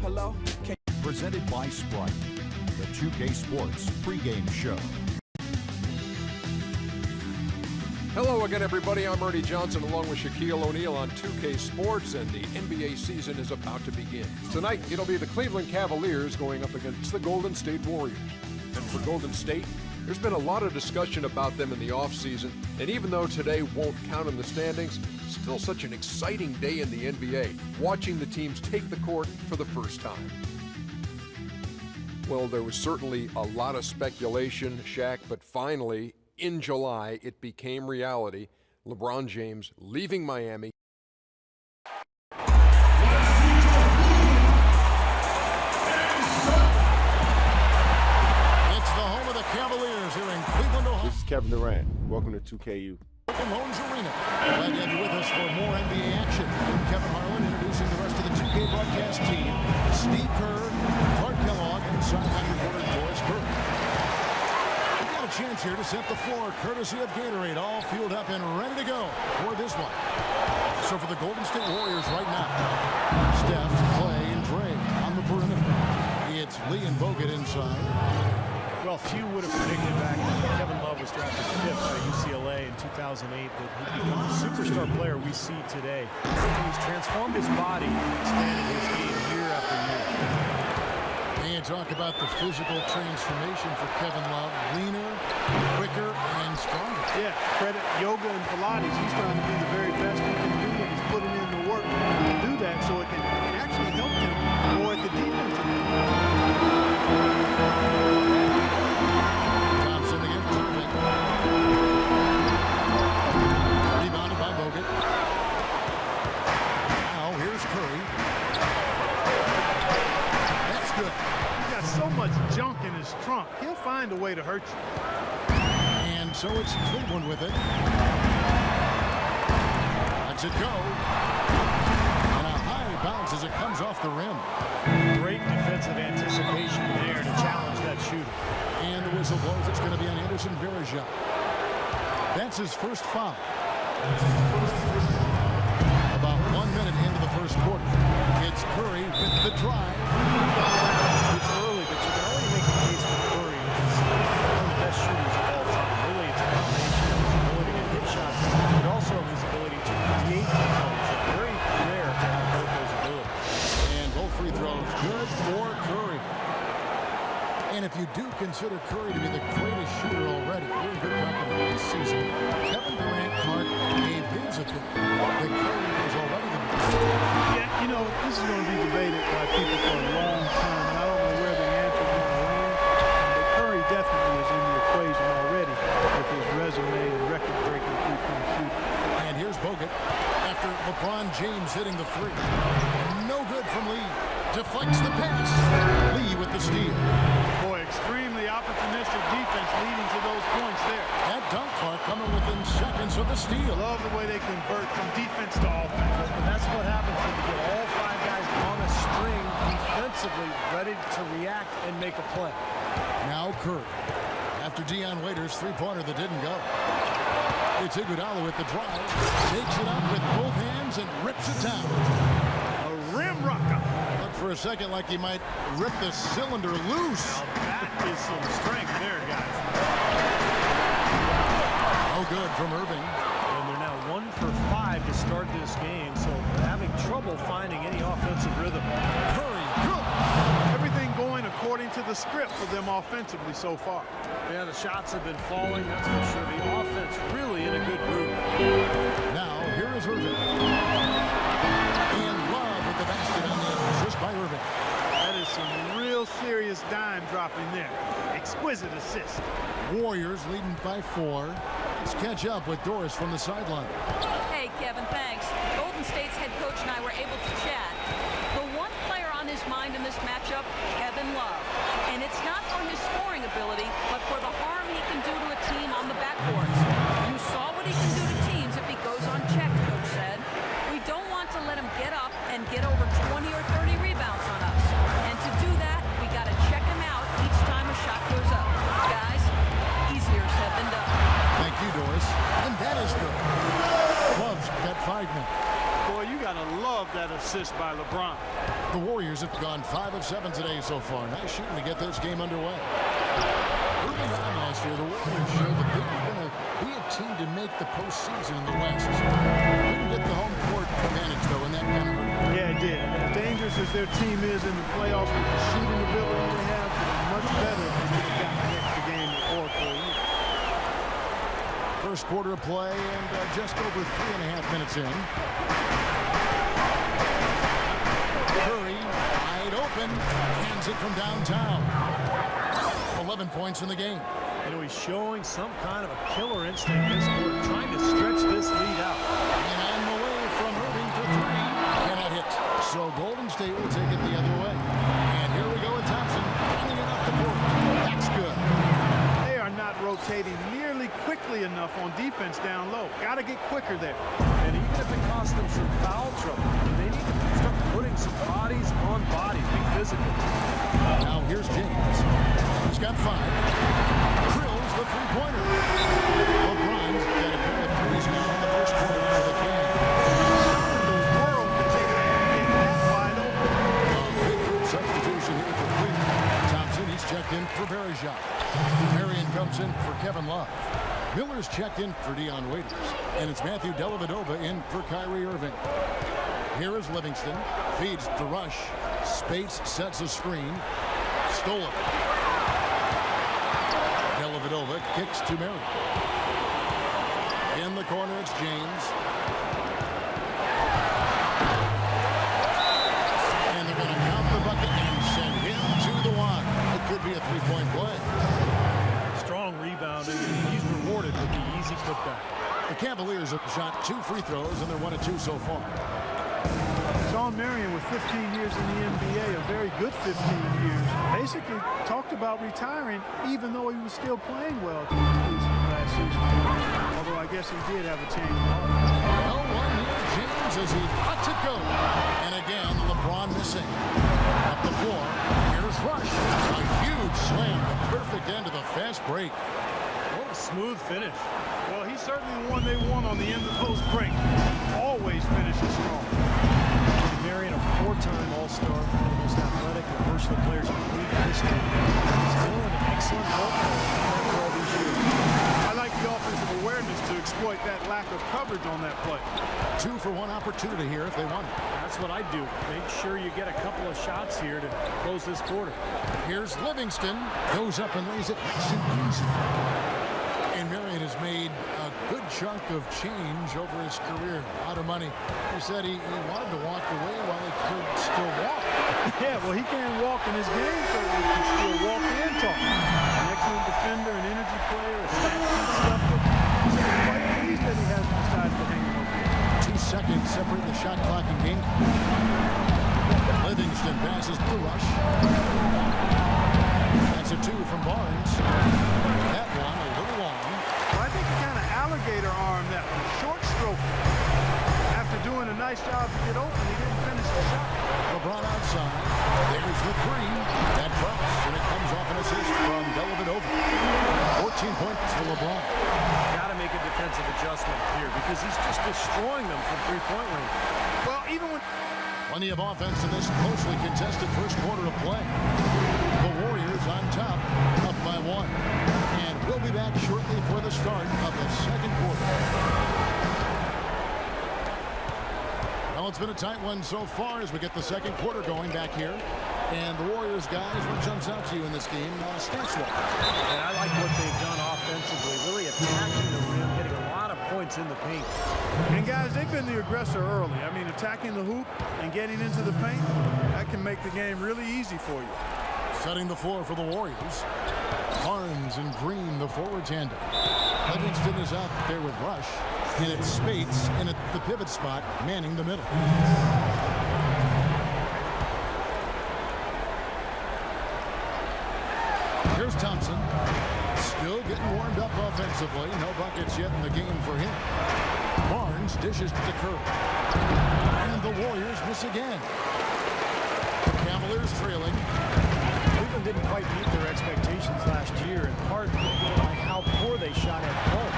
Hello? Presented by Sprite, the 2K Sports pregame show. Hello again, everybody. I'm Ernie Johnson along with Shaquille O'Neal on 2K Sports, and the NBA season is about to begin. Tonight, it'll be the Cleveland Cavaliers going up against the Golden State Warriors. And for Golden State, there's been a lot of discussion about them in the offseason, and even though today won't count in the standings, still such an exciting day in the NBA, watching the teams take the court for the first time. Well, there was certainly a lot of speculation, Shaq, but finally, in July, it became reality. LeBron James leaving Miami. It's the home of the Cavaliers here in Cleveland, Ohio. This is Kevin Durant. Welcome to 2KU. From Loans Arena. Glad to have you with us for more NBA action. I'm Kevin Harlan introducing the rest of the 2K broadcast team. Steve Kerr, Clark Kellogg, and sideline reporter Doris Burke. We got a chance here to set the floor, courtesy of Gatorade, all fueled up and ready to go for this one. So for the Golden State Warriors right now, Steph, Clay, and Dre on the perimeter. It's Lee and Bogut inside. Well, few would have predicted back when Kevin Love was drafted 5th out of UCLA in 2008 that he'd become the superstar player we see today. He's transformed his body and expanded his game year after year. And talk about the physical transformation for Kevin Love. Leaner, quicker, and stronger. Yeah, credit yoga and Pilates. He's trying to be the very best he can do, and he's putting in the work to do that so it can actually help him more at the defensive end. Rebounded by Bogut. Now here's Curry. That's good. He's got so much junk in his trunk. He'll find a way to hurt you. And so it's Cleveland with it. Lets it go. And a high bounce as it comes off the rim. Great defensive anticipation there to challenge that shooter. And the whistle blows. It's going to be on Anderson Varejao. That's his first foul. About 1 minute into the first quarter. It's Curry with the drive. It's early, but you can already make a case for Curry. He's one of the best shooters of all time. Really, it's a combination of his ability to hit shots, but also his ability to create plays. It's very rare to have both those abilities. And both free throws good for Curry. And if you do consider Curry to be the greatest shooter already, you're in good company this season. Kevin Durant, Clark gave his opinion that Curry is already the best. Yeah, you know, this is going to be debated by people for a long time, and I don't know where the answer is going to land. But Curry definitely is in the equation already with his resume and record-breaking three-point shooting. And here's Bogut after LeBron James hitting the three. No good from Lee. Deflects the pass. Lee with the steal. Boy, extremely opportunistic defense leading to those points there. That dunk, Clark, coming within seconds of the steal. Love the way they convert from defense to offense. And that's what happens when you get all 5 guys on a string defensively ready to react and make a play. Now Curry. After Dion Waiters' three-pointer that didn't go. It's Iguodala with the drive. Takes it up with both hands and rips it down. A rim rocker. Looked for a second like he might rip the cylinder loose. Now that is some strength there, guys. Oh, good from Irving. And they're now 1 for 5 to start this game, so having trouble finding any offensive rhythm. Curry, good. Everything going according to the script for them offensively so far. Yeah, the shots have been falling, that's for sure. The offense really in a good groove. Now, here is Irving. And Love with the basket on the assist by Irving. That is some real serious dime dropping there. Exquisite assist. Warriors leading by 4. Let's catch up with Doris from the sideline. Hey, Kevin, thanks. Golden State's head coach and I were able to chat. The one player on his mind in this matchup, Kevin Love. And it's not for his scoring ability, but for the harm he can do to a team on the backboards. You saw what he can do to teams if he goes unchecked, Coach said. We don't want to let him get up and get over 20 or 30 rebounds on us. And to do that, we got to check him out each time a shot goes up. Guys, easier said than done. Thank you, Doris. And that is good. Love's got 5 minutes. Boy, you got to love that assist by LeBron. The Warriors have gone 5 of 7 today so far. Nice shooting to get this game underway. Early on last year, the Warriors showed that they were going to be a team to make the postseason in the West. Couldn't get the home court advantage, though, and that kind of hurt. Yeah, it did. As dangerous as their team is in the playoffs with the shooting ability they have, it's much better if they got the extra game with Oracle. First quarter of play and just over 3.5 minutes in. Curry, wide open, hands it from downtown. 11 points in the game. You know, he's showing some kind of a killer instinct this quarter, trying to stretch this lead out. And on the way from Irving for 3. Cannot hit. So Golden State will take it the other way. And here we go with Thompson, bringing it up the court. That's good. They are not rotating nearly quickly enough on defense down low. Got to get quicker there. And even if it costs them some foul trouble, they need to start putting some bodies on bodies, be physical. Now here's James. He's got 5. Drills the three-pointer. LeBron's got a pair of threes now in the first quarter of the game. The world to take a hand that wide open. Big group substitution here for Quinn. Thompson, he's checked in for Bergeron. Marion comes in for Kevin Love. Miller's checked in for Dion Waiters. And it's Matthew Dellavedova in for Kyrie Irving. Here is Livingston. Feeds to Rush. Spates sets a screen. Stolen. Dellavedova kicks to Marion. In the corner, it's James. And they're going to count the bucket and send him to the line. It could be a three-point play. Strong rebounding, and he's rewarded with the easy putback. The Cavaliers have shot 2 free throws, and they're 1 of 2 so far. Shawn Marion with 15 years in the NBA, a very good 15 years. Basically talked about retiring even though he was still playing well last season. Although I guess he did have a change of heart. No one near James as he lets it go. And again, LeBron missing. Up the floor, here's Rush. A huge slam, the perfect end of the fast break. What a smooth finish. Well, he's certainly the one they want on the end of post break. Always finishes strong. Marion, a 4-time All-Star, one of the most athletic and versatile players in league history. Still an excellent role after all these years. I like the offensive awareness to exploit that lack of coverage on that play. 2-for-1 opportunity here if they want it. That's what I do. Make sure you get a couple of shots here to close this quarter. Here's Livingston. Goes up and lays it nice and easy. And Marion has made a good chunk of change over his career. A lot of money. He said he wanted to walk away while he could still walk. Yeah, well, he can't walk in his game, so he can still walk and talk. An excellent defender, an energy player, a stat sheet stuffer. He's quite pleased that he hasn't decided to hang on. 2 seconds separate the shot clock and game. Livingston passes to Rush. That's a 2 from Barnes. That one a little long. Well, I think he kind of alligator armed that one. Short stroke. After doing a nice job to get open, he didn't finish the shot. LeBron outside. There's the 3. That drops, and it comes off an assist from Dellavedova. 14 points for LeBron. Got to make a defensive adjustment here because he's just destroying them from three-point range. Well, even when... Plenty of offense in this closely contested first quarter of play. The Warriors on top, up by 1. And we'll be back shortly for the start of the second quarter. Well, it's been a tight one so far as we get the second quarter going back here. And the Warriors, guys, what jumps out to you in this game? Stats-wise. And I like what they've done offensively, really attacking the rim, getting a lot of points in the paint. And guys, they've been the aggressor early. I mean, attacking the hoop and getting into the paint, that can make the game really easy for you. Setting the floor for the Warriors. Barnes and Green, the forward tandem. Livingston is out there with Rush. And it's Spates in at the pivot spot, manning the middle. Here's Thompson. Still getting warmed up offensively. No buckets yet in the game for him. Barnes dishes to Curry. And the Warriors miss again. Cavaliers trailing. Cleveland didn't quite meet their expectations last year, in part by how poor they shot at home.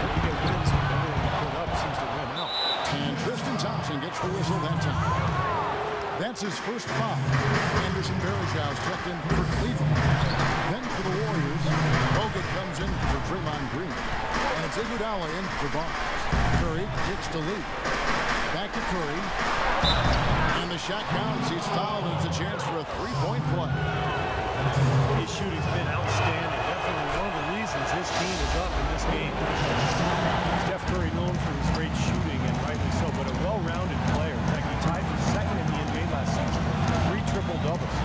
You get wins when everyone you put up seems to win out. And Tristan Thompson gets the whistle that time. That That's his first foul. Anderson Varejão's checked in for Cleveland. Then for the Warriors, Bogut comes in for Draymond Green. And it's Iguodala in for Barnes. Curry kicks to Lee. Back to Curry. And the shot counts. He's fouled, and it's a chance for a three-point play. His shooting's been outstanding. Definitely one of the reasons his team is up in this game. Steph Curry known for his great shooting, and rightly so, but a well-rounded player. In fact, he tied for second in the NBA last season. 3 triple-doubles.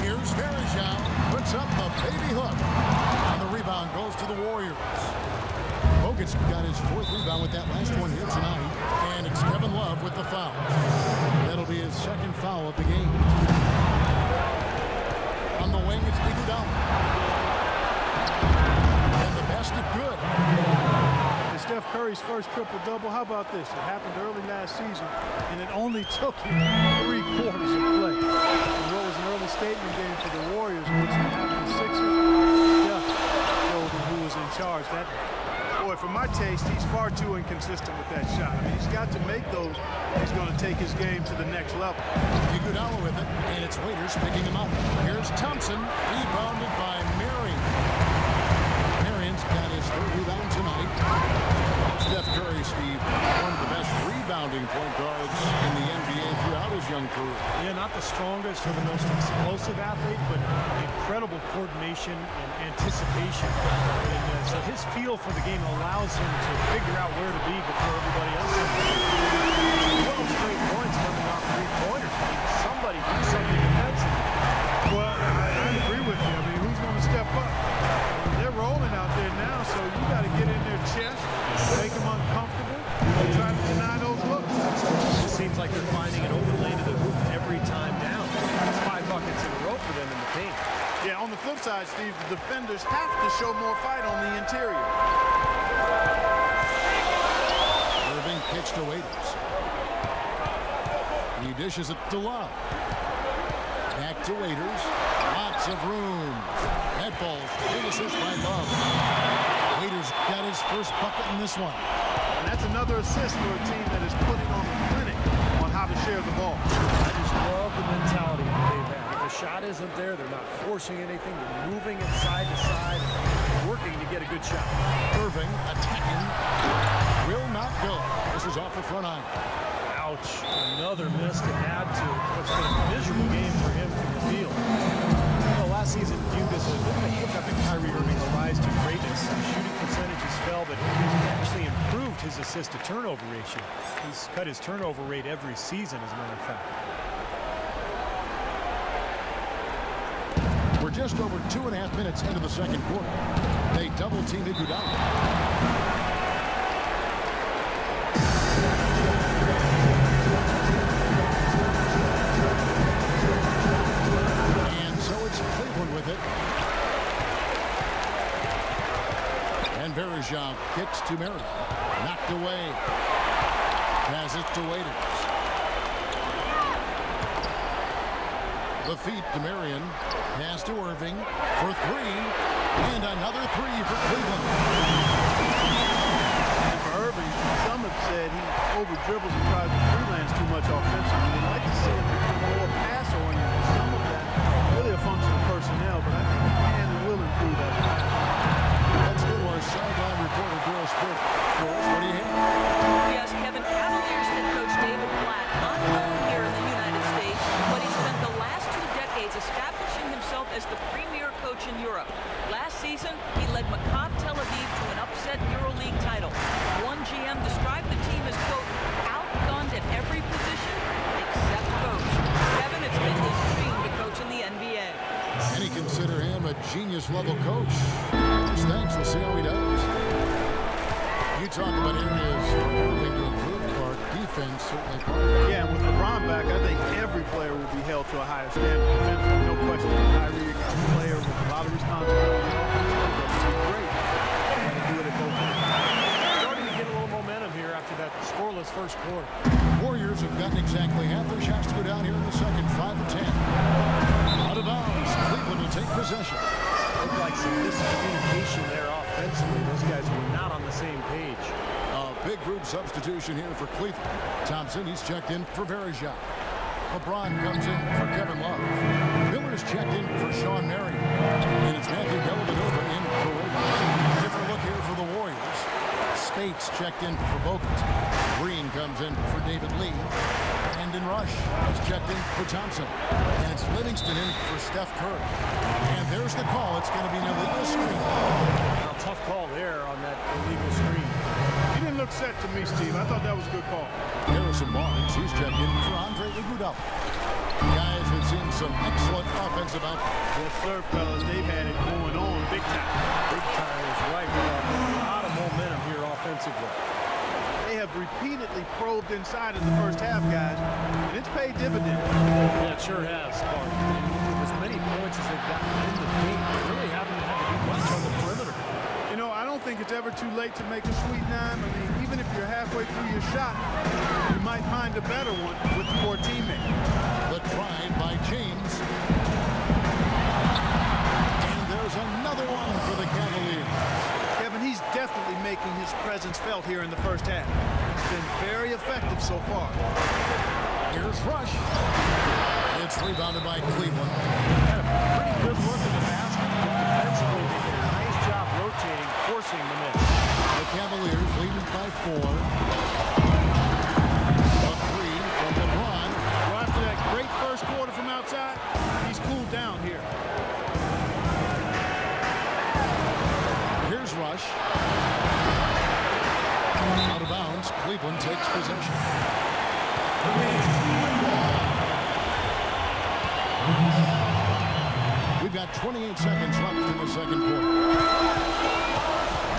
Here's Varejão. Puts up a baby hook. And the rebound goes to the Warriors. Bogut's got his 4th rebound with that last one here tonight. And it's Kevin Love with the foul. That'll be his 2nd foul of the game. On the wing, it's Iguodala. And the basket good. And Steph Curry's first triple-double. How about this? It happened early last season, and it only took him 3 quarters of play. And what was an early statement game for the Warriors, which happened to Sixers, Steph showed who was in charge that day. Boy, for my taste, he's far too inconsistent with that shot. I mean, he's got to make those. He's going to take his game to the next level. Iguodala with it, and it's Waiters picking him up. Here's Thompson, rebounded by Marion. Marion's got his 3rd rebound tonight. Steph Curry, Steve, one of the best rebounding point guards in the NBA throughout his young career. Yeah, not the strongest or the most explosive athlete, but incredible coordination and anticipation. And so his feel for the game allows him to figure out where to be before everybody else. 12 straight points coming off 3-pointers. I mean, somebody do something defensive. Well, I agree with you. I mean, who's going to step up? They're rolling out there now, so you got to get in their chest, make them uncomfortable, and try to deny those looks. It seems like they're finding an open lane to the hoop every time down. It's 5 buckets in a row for them in the paint. Yeah, on the flip side, Steve, the defenders have to show more fight on the interior. Irving pitched to Waiters. He dishes it to Love. Back to Waiters. Lots of room. Head balls. Big assist by Love. Waiters got his first bucket in this one. And that's another assist for a team that is putting on a clinic on how to share the ball. I just love the mentality that they've had. If the shot isn't there, they're not forcing anything. They're moving it side to side, working to get a good shot. Irving attacking. Will not go. This is off the front iron. Ouch. Another miss to add to what's been a miserable game for him from the field. Well, last season viewed as a bit of a hiccup in Kyrie Irving's rise to greatness. His shooting percentages fell, but he's actually improved his assist-to-turnover ratio. He's cut his turnover rate every season, as a matter of fact. We're just over 2.5 minutes into the 2nd quarter. They double-team Iguodala. With it. And Varejão kicks to Marion. Knocked away. Pass it to Waiters. The feed to Marion. Pass to Irving for 3. And another 3 for Cleveland. And for Irving, some have said he over-dribbles and tries to freelance too much offensively. They'd like to see him become more pass-oriented. Some of that really a function of personnel, but I think he can and will improve that. Let's go to our sideline reporter, Doris Burke. Doris, what do you have? Yes, Kevin, Cavaliers head coach David Blatt, unknown here in the United States, but he spent the last 2 decades establishing himself as the premier coach in Europe. Last season, he led Maccabi Tel Aviv to an upset EuroLeague title. One GM described the team as, quote, outgunned at every position except coach. Kevin, it's been his dream to coach in the NBA. Many consider him a genius-level coach. Thanks. We'll see how he does. You talk about areas for Irving to improve. Our defense certainly part of it. Yeah, and with LeBron back, I think every player will be held to a higher standard defensively. No question. Kyrie, a player with a lot of responsibility. He's great. And to do it at both ends. Starting to get a little momentum here after that scoreless first quarter. Warriors have gotten exactly half their shots to go down here in the second. 5 of 10. Out of bounds. Cleveland will take possession. Looked like some miscommunication there offensively. Those guys were not on the same page. A big group substitution here for Cleveland. Thompson, he's checked in for Varejão. LeBron comes in for Kevin Love. Miller's checked in for Sean Marion. And it's Matthew Dellavedova in for Wiggins. Different look here for the Warriors. Spates checked in for Bogut. Green comes in for David Lee. And in rush is checked in for Thompson. And it's Livingston in for Steph Curry. And there's the call. It's going to be an illegal screen. A tough call there on that illegal screen. He didn't look set to me, Steve. I thought that was a good call. Harrison Barnes, he's checked in for Andre Iguodala. Guys, we've seen some excellent offensive output. Yes, sir, fellas. They've had it going on big time. Big time is right. We have a lot of momentum here offensively. They have repeatedly probed inside in the first half, guys, and it's paid dividends. Yeah, it sure has, Spark. As many points as they've gotten in the game, they really haven't had to do much on the perimeter. You know, I don't think it's ever too late to make a sweet dime. I mean, even if you're halfway through your shot, you might find a better one with your teammate. The tried by James. And there's another one for the Cavaliers. Kevin, he's definitely making his presence felt here in the first half. He's been very effective so far. Here's Rush. It's rebounded by Cleveland. Had a pretty good look at the basket, but defensively they did a nice job rotating, forcing the miss. The Cavaliers leading by 4. A 3 from LeBron. Well, after that great first quarter from outside, he's cooled down here. Here's Rush. Out of bounds. Cleveland takes possession. We've got 28 seconds left in the second quarter.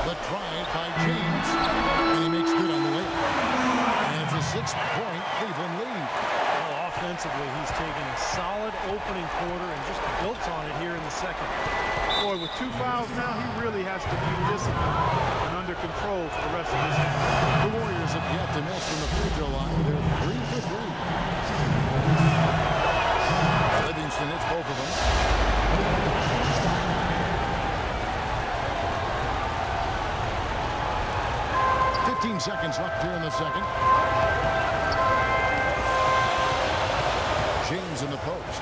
The try by James, and he makes good on the layup. And it's a 6-point Cleveland lead. Well, offensively, he's taken a solid opening quarter and just built on it here in the second. Boy, with 2 fouls now, he really has to be disciplined and under control for the rest of this game. The Warriors have yet to miss from the free throw line. They're 3 for 3. Livingston hits both of them. 15 seconds left here in the second. James in the post.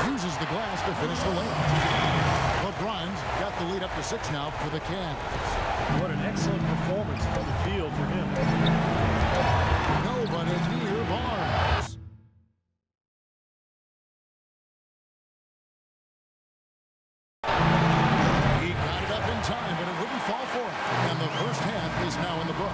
Uses the glass to finish the layup. LeBron's got the lead up to 6 now for the Cavs. What an excellent performance from the field for him. Nobody near Barnes. He got it up in time, but it wouldn't fall for him. And the first half is now in the book.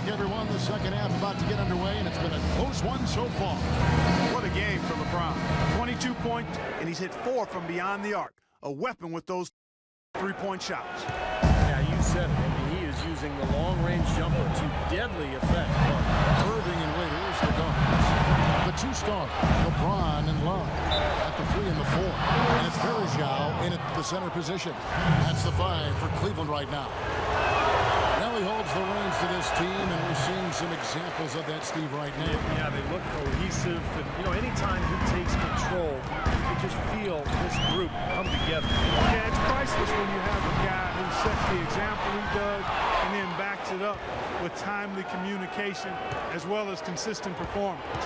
Everyone, the second half about to get underway, and it's been a close one so far. What a game for LeBron. 22 points, and he's hit 4 from beyond the arc. A weapon with those 3-point shots. Yeah, you said it. I mean, he is using the long-range jumper to deadly effect. Irving and Waiters, the guards. The 2 stars, LeBron and Love at the 3 and the 4. And it's Verjao in at the center position. That's the 5 for Cleveland right now. He holds the reins to this team, and we're seeing some examples of that, Steve, right now. Yeah, they look cohesive. And, you know, anytime he takes control, you can just feel this group come together. Yeah, it's priceless when you have a guy who sets the example he does and then backs it up with timely communication as well as consistent performance.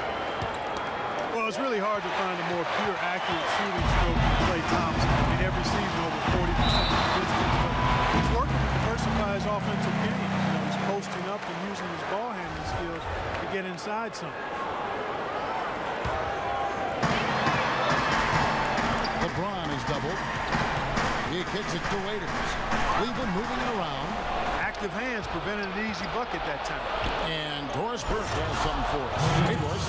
Well, it's really hard to find a more pure, accurate shooting stroke than Klay Thompson. I mean, every season over 40% of the distance, but he's working to diversify his offensive game. You know, he's posting up and using his ball handling skills to get inside some. LeBron is doubled. He kicks it to Waiters. Cleveland moving it around. Active hands prevented an easy bucket that time. And Doris Burke has something for us. Hey, Doris.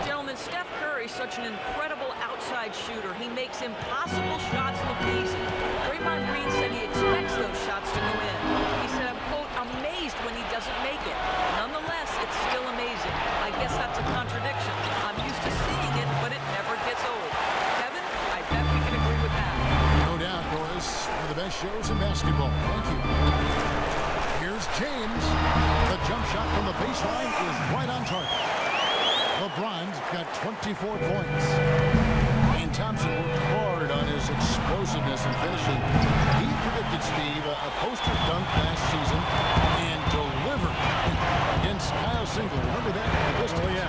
Gentlemen, Steph Curry's such an incredible outside shooter. He makes impossible shots look easy. Draymond Green said he expects those shots to go in. He said, I'm, quote, amazed when he doesn't make it. Nonetheless, it's still amazing. I guess that's a contradiction. I'm used to seeing it, but it never gets old. Kevin, I bet we can agree with that. No doubt, Doris. For the best shows in basketball. Thank you. Here's James. The jump shot from the baseline is right on target. LeBron's got 24 points. And Thompson worked hard on his explosiveness and finishing. He predicted, Steve, a poster dunk last season and delivered against Kyle Singler. Remember that? Oh, yeah.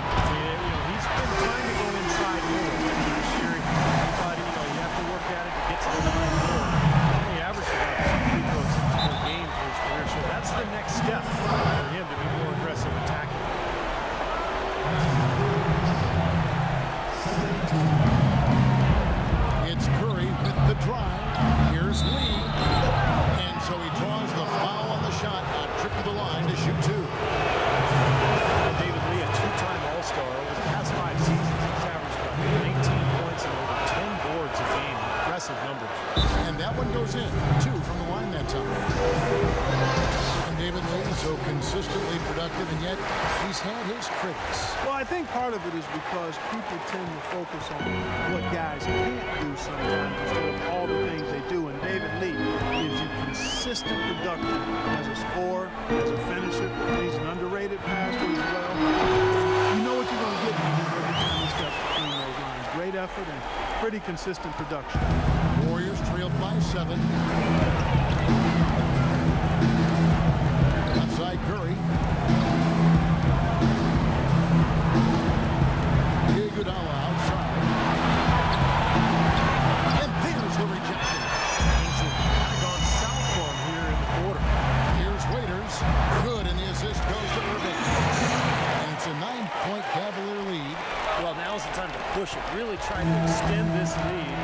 He's been trying to go inside more this year. He thought, you have to work at it to get to the line more. He averaged about 2 free throws per game for his career, so that's the next step for him to be more aggressive attacking. It's Curry with the drive. Here's Lee. And so he draws the foul on the shot. A trip to the line to shoot 2. David Lee, a 2-time All-Star. Over the past 5 seasons, he's averaged about 19 points and over 10 boards a game. Impressive numbers. And that one goes in. 2 from the line that time. And David Lee is so consistently productive, and yet he's had his critics. Well, I think part of it is because people tend to focus on what guys can't do sometimes instead of all the things they do. And David Lee gives you consistent production as a scorer, as a finisher. He's an underrated passer as well. You know what you're going to get from him every time he steps between those lines. Great effort and pretty consistent production. Warriors trailed by 7. Outside Curry. Iguodala outside. And there's the rejection. Things have kind of gone south for him here in the quarter. Here's Waiters. Good, and the assist goes to Irving. And it's a 9-point Cavalier lead. Well, now's the time to push it. Really try to extend this lead.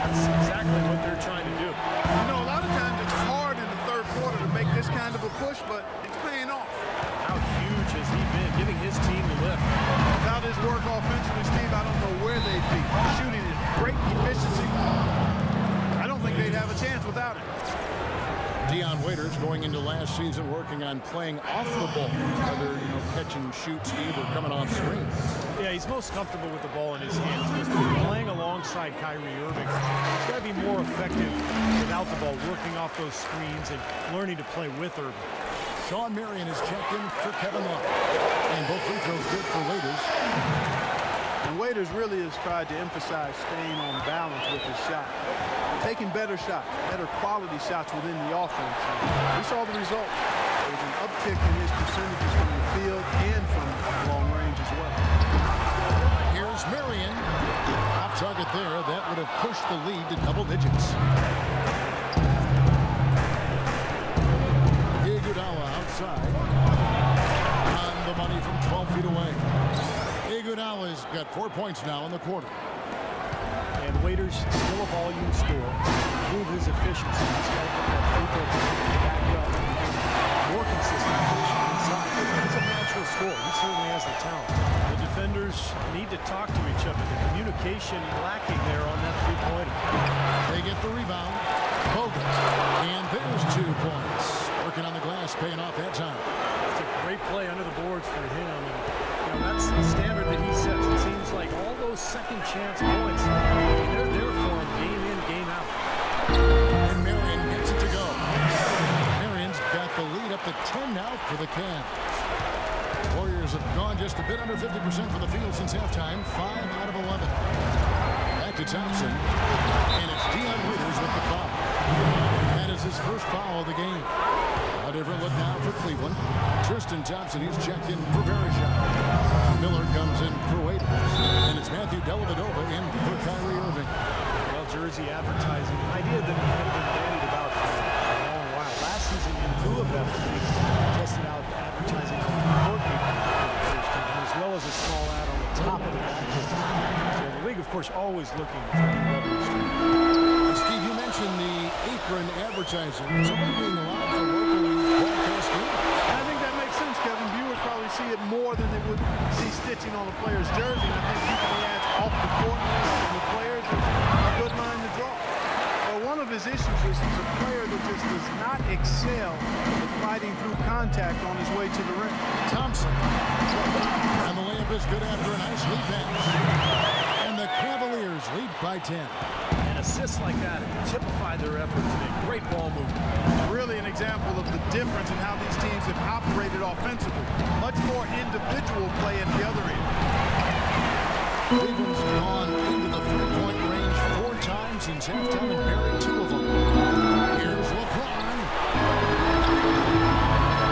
That's exactly what they're trying to do. A lot of times it's hard in the third quarter to make this kind of a push, but it's paying off. How huge has he been, giving his team the lift? Without his work offensively, Steve, I don't know where they'd be. Shooting is great efficiency. I don't think they'd have a chance without it. Dion Waiters going into last season working on playing off the ball, whether catch and shoot, Steve, or coming off screens. Yeah, he's most comfortable with the ball in his hands. But playing alongside Kyrie Irving, he's got to be more effective without the ball, working off those screens and learning to play with Irving. Sean Marion is checked in for Kevin Love. And both free throws good for Waiters. And Waiters really has tried to emphasize staying on balance with his shot. Taking better shots, better quality shots within the offense. We saw the result. There was an uptick in his percentages from the field and from long range as well. Here's Marion. Off target there. That would have pushed the lead to double digits. Iguodala outside. On the money from 12 feet away. Iguodala's got 4 points now in the quarter. And Waiters still a volume scorer. Improve his efficiency. He's got to get that free throw back up. More consistent efficient inside. He's a natural scorer. He certainly has the talent. The defenders need to talk to each other. The communication lacking there on that three-pointer. They get the rebound. Bogut. And there's 2 points. Working on the glass, paying off that time. It's a great play under the boards for him. And that's the standard that he sets. It seems like all those second chance points, they're there for him game in, game out. And Marion gets it to go. Marion's got the lead up to 10 now for the Cavs. Warriors have gone just a bit under 50% from the field since halftime. 5 out of 11. Back to Thompson. And it's Dion Waiters with the foul. That is his first foul of the game. A different look now for Cleveland. Tristan Thompson, he's checked in for Verishon. Miller comes in for Waiters. And it's Matthew Dellavedova in for Kyrie Irving. Well, jersey advertising, an idea that had been bandied about for a long while. Last season, in lieu of that, they tested out advertising on the court for the first time, as well as a small ad on the top of the backcourt. So the league, of course, always looking for new revenue streams. Steve, you mentioned the apron advertising. It's only being allowed for locally broadcast games. I think that makes sense, Kevin. Viewers probably see it more than they would see stitching on a player's jersey. And I think keeping the ads off the court and the players is a good line to draw. But one of his issues is he's a player that just does not excel at fighting through contact on his way to the rim. Thompson. And the layup is good after a nice lead pass. And the Cavaliers Cavaliers lead by 10. And assists like that typify their efforts and a great ball movement. Really an example of the difference in how these teams have operated offensively. Much more individual play at the other end. Cleveland's gone into the three-point range 4 times since halftime and buried 2 of them. Here's LeBron.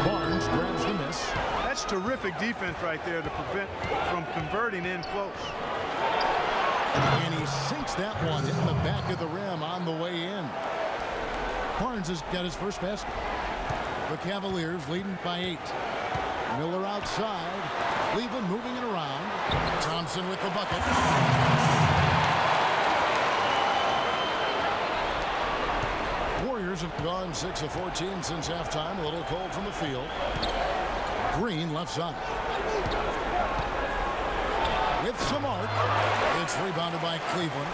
Barnes grabs the miss. That's terrific defense right there to prevent from converting in close. And he sinks that one in the back of the rim on the way in. Barnes has got his first basket. The Cavaliers leading by 8. Miller outside. Cleveland moving it around. Thompson with the bucket. Warriors have gone 6 of 14 since halftime. A little cold from the field. Green left side. With some arc. It's rebounded by Cleveland.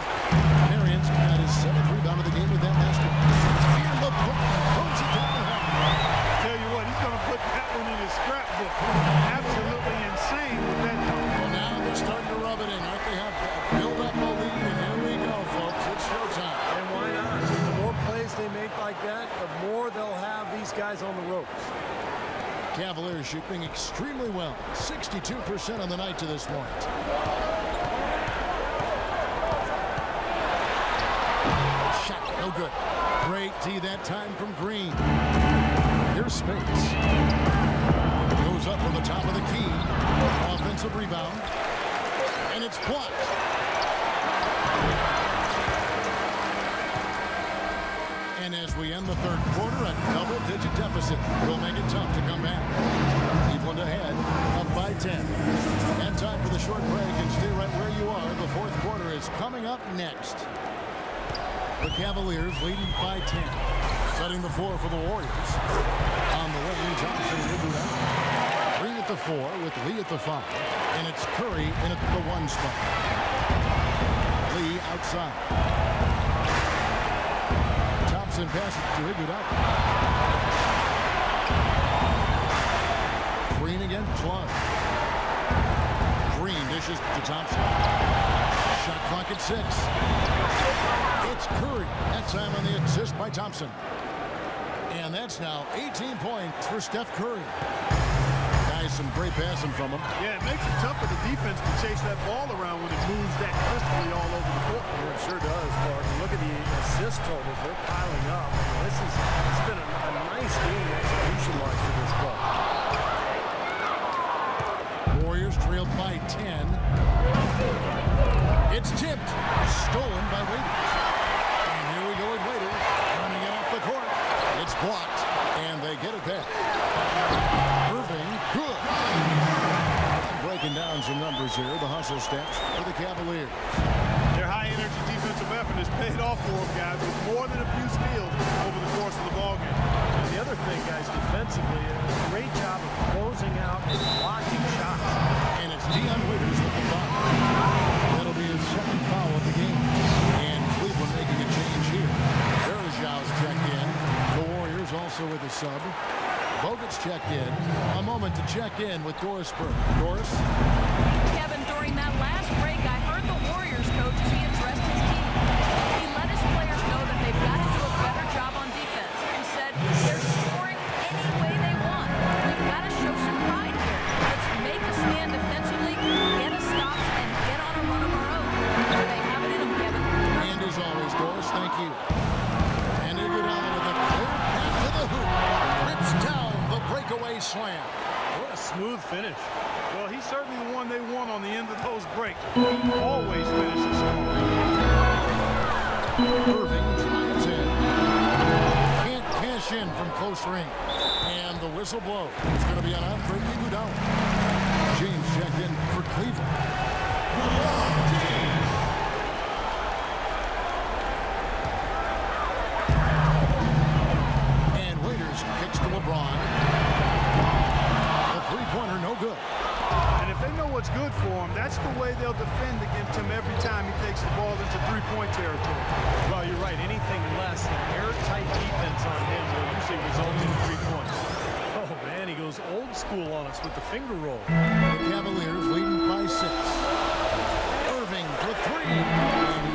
Marion's got his 7th rebound of the game with that basket. And LeBron throws it down the hall. Tell you what, he's going to put that one in his scrapbook. Absolutely insane with that. Well, now they're starting to rub it in. Like they have build up a lead, and here we go, folks. It's showtime. And why not? The more plays they make like that, the more they'll have these guys on the ropes. Cavaliers shooting extremely well. 62% on the night to this point. Shot no good. Great tee that time from Green. Here's Spates. Goes up from the top of the key. Offensive rebound. And it's blocked. And as we end the third quarter, a double-digit deficit will make it tough to come back. Cleveland ahead, up by 10. And time for the short break, and stay right where you are. The fourth quarter is coming up next. The Cavaliers leading by 10. Setting the floor for the Warriors. On the wing, Johnson will do that. Green at the 4 with Lee at the 5. And it's Curry in at the 1 spot. Lee outside. Thompson passes to Iguodala. Green again, Plug. Green dishes to Thompson. Shot clock at 6. It's Curry. That time on the assist by Thompson. And that's now 18 points for Steph Curry. Guys, some great passing from him. Yeah, it makes it tough for the defense to chase that ball around when it moves that crisply all over the court. It sure does, Clark. And look at the assist totals. They're piling up. It's been a nice game execution-wise for this club. Warriors trailed by 10. It's tipped. Stolen by Waiters. And here we go with Waiters. Running it up the court. It's blocked. And they get it back. Irving, good. Breaking down some numbers here. The hustle stats for the Cavaliers. Their high-energy defensive effort has paid off for them, guys, with more than a few steals over the course of the ballgame. And the other thing, guys, defensively, a great job of closing out and blocking shots. And it's Dion Waiters with the foul. That'll be his 2nd foul of the game. And Cleveland making a change here. Verajau's checked in. The Warriors also with a sub. Bogut's checked in. A moment to check in with Doris Burke. Doris? Kevin, during that last break, I heard the Warriors coach as he addressed his team. He let his players know that they've got to do a better job on defense. He said they're scoring any way they want. We've got to show some pride here. Let's make a stand defensively, get us stops, and get on a run of our own. They have it in them, Kevin. And as always, Doris, thank you. And Iguodala with a clear path to the hoop. Rips down the breakaway slam. What a smooth finish. Well, he's certainly the one they want on the end of those breaks. He always finishes strong. Irving drives in. Can't cash in from close range. And the whistle blows. It's going to be on for Iguodala. James checked in for Cleveland. And Waiters kicks to LeBron. The three-pointer no good. And if they know what's good for him, that's the way they'll defend against him every time he takes the ball into three-point territory. Well, you're right. Anything less than airtight defense on him will usually result in 3 points. Oh, man, he goes old school on us with the finger roll. The Cavaliers leading by 6. Irving for 3. And he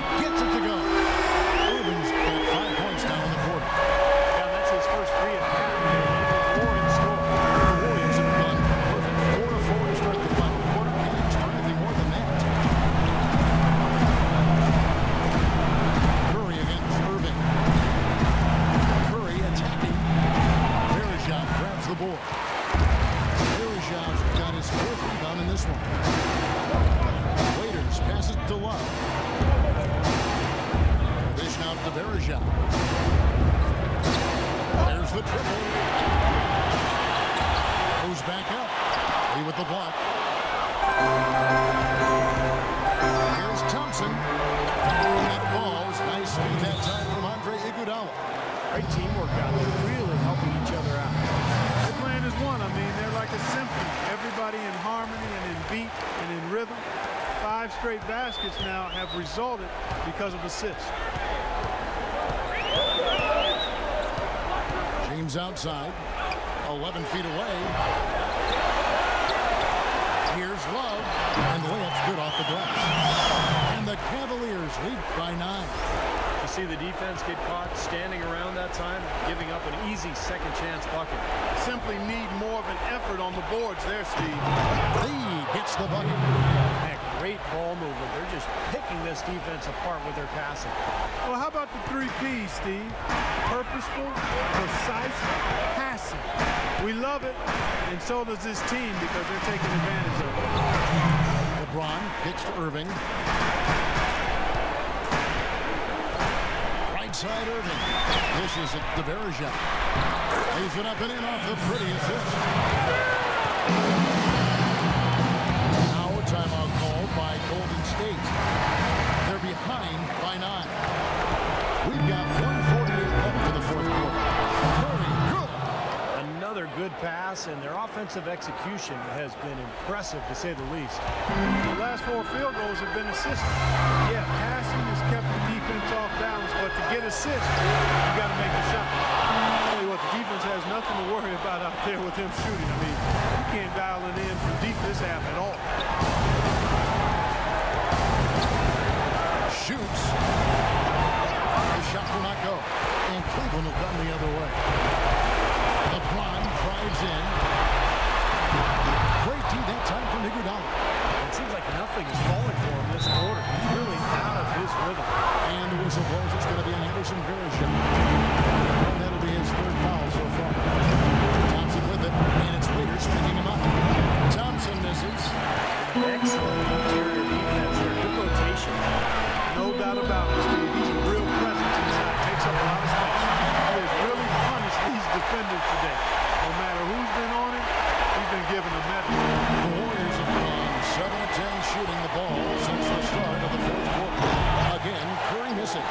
board. Berejau's got his 4th rebound in this one. Waiters passes to Love. Dish out to Berejau. There's the triple. Goes back up. Lee with the block. Here's Thompson. That falls. Nice feed that time from Andre Iguodala. Great teamwork out there, really helping each other out. They're playing as one. I mean, they're like a symphony. Everybody in harmony and in beat and in rhythm. 5 straight baskets now have resulted because of assists. James outside. 11 feet away. Here's Love. And the layup's good off the glass. And the Cavaliers lead by 9. You see the defense get caught standing around that time, giving up an easy second chance bucket. Simply need more of an effort on the boards there, Steve. Lee gets the bucket. Man, great ball movement. They're just picking this defense apart with their passing. Well, how about the 3 Ps, Steve? Purposeful, precise, passing. We love it, and so does this team because they're taking advantage of it. LeBron kicks to Irving. Right side Irving. Dishes it to Berejau. Leaves it up and in off the pretty assist. Now a timeout called by Golden State. They're behind by 9. We've got 1:48 left for the 4th quarter. Curry, good. Another good pass, and their offensive execution has been impressive, to say the least. The last 4 field goals have been assists. Yeah, passing has kept the defense off balance, but to get assists, you got to make a shot. I'll tell you what, the defense has nothing to worry about out there with him shooting. I mean, you can't dial it in from deep this half at all. Shoots. The shot will not go. And Cleveland will come the other way. LeBron drives in. Great D that time from Iguodala. It seems like nothing is falling for him this quarter. He's really out of his rhythm. And the whistle blows. It's going to be on Anderson Berejau. And that'll be his 3rd foul so far. Thompson with it. And it's Waiters picking him up. Thompson misses. Excellent interior defense there. Good rotation. No doubt about it, Steve. He's a real presence inside. Takes up a lot of space. He has really punished these defenders today. No matter who's been on him, he's been given a medal. The Warriors have gone 7 of 10 shooting the ball since the start of the 4th quarter. Again, Curry missing.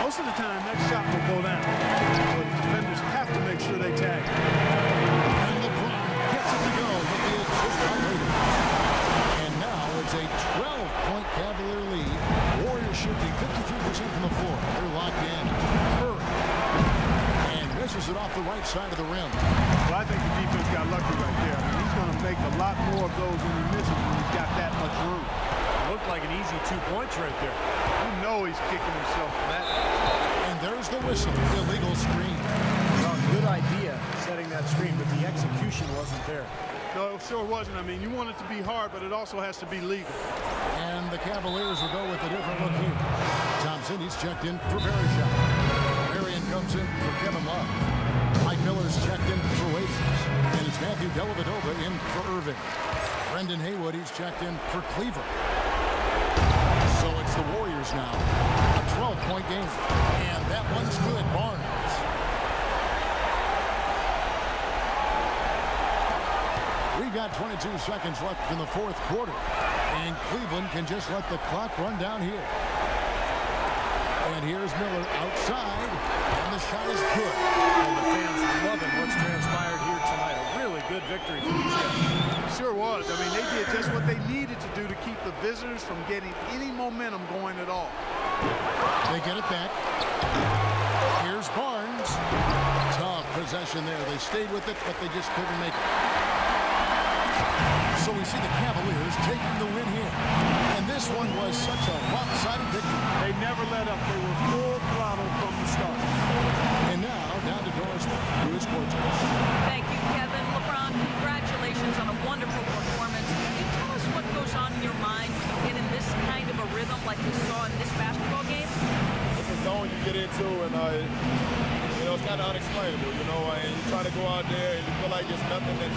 Most of the time, that shot will go down. So the defenders have to make sure they tag it. And LeBron gets it to go with the assist by Waiters. And now it's a 12-point Cavalier lead. Warriors shooting 53% from the floor. They're locked in. Curry. And misses it off the right side of the rim. Well, I think the defense got lucky right there. I mean, he's going to make a lot more of those when he misses when he's got that much room. Looked like an easy 2 points right there. You know he's kicking himself for that. And there's the whistle. Illegal screen. Well, good idea setting that screen, but the execution wasn't there. No, it sure wasn't. I mean, you want it to be hard, but it also has to be legal. And the Cavaliers will go with a different look here. Thompson, he's checked in for Berejau. Marion comes in for Kevin Love. Mike Miller's checked in for Waiters. And it's Matthew Dellavedova in for Irving. Brendan Haywood, he's checked in for Cleveland. So it's the Warriors now. A 12-point game. And that one's good. Barnes. We got 22 seconds left in the 4th quarter. And Cleveland can just let the clock run down here. And here's Miller outside. And the shot is good. And the fans loving what's transpired here tonight. A really good victory for these guys. Sure was. I mean, they did just what they needed to do to keep the visitors from getting any momentum going at all. They get it back. Here's Barnes. Tough possession there. They stayed with it, but they just couldn't make it. So we see the Cavaliers taking the win here. And this one was such a lopsided victory. They never let up. They were full throttle from the start. And now down to Doris who is courtside. Thank you, Kevin. LeBron, congratulations on a wonderful performance. Can you tell us what goes on in your mind when you get in this kind of a rhythm like we saw in this basketball game? It's a zone you get into, and kind of unexplainable, you know, and you try to go out there and you feel like it's nothing that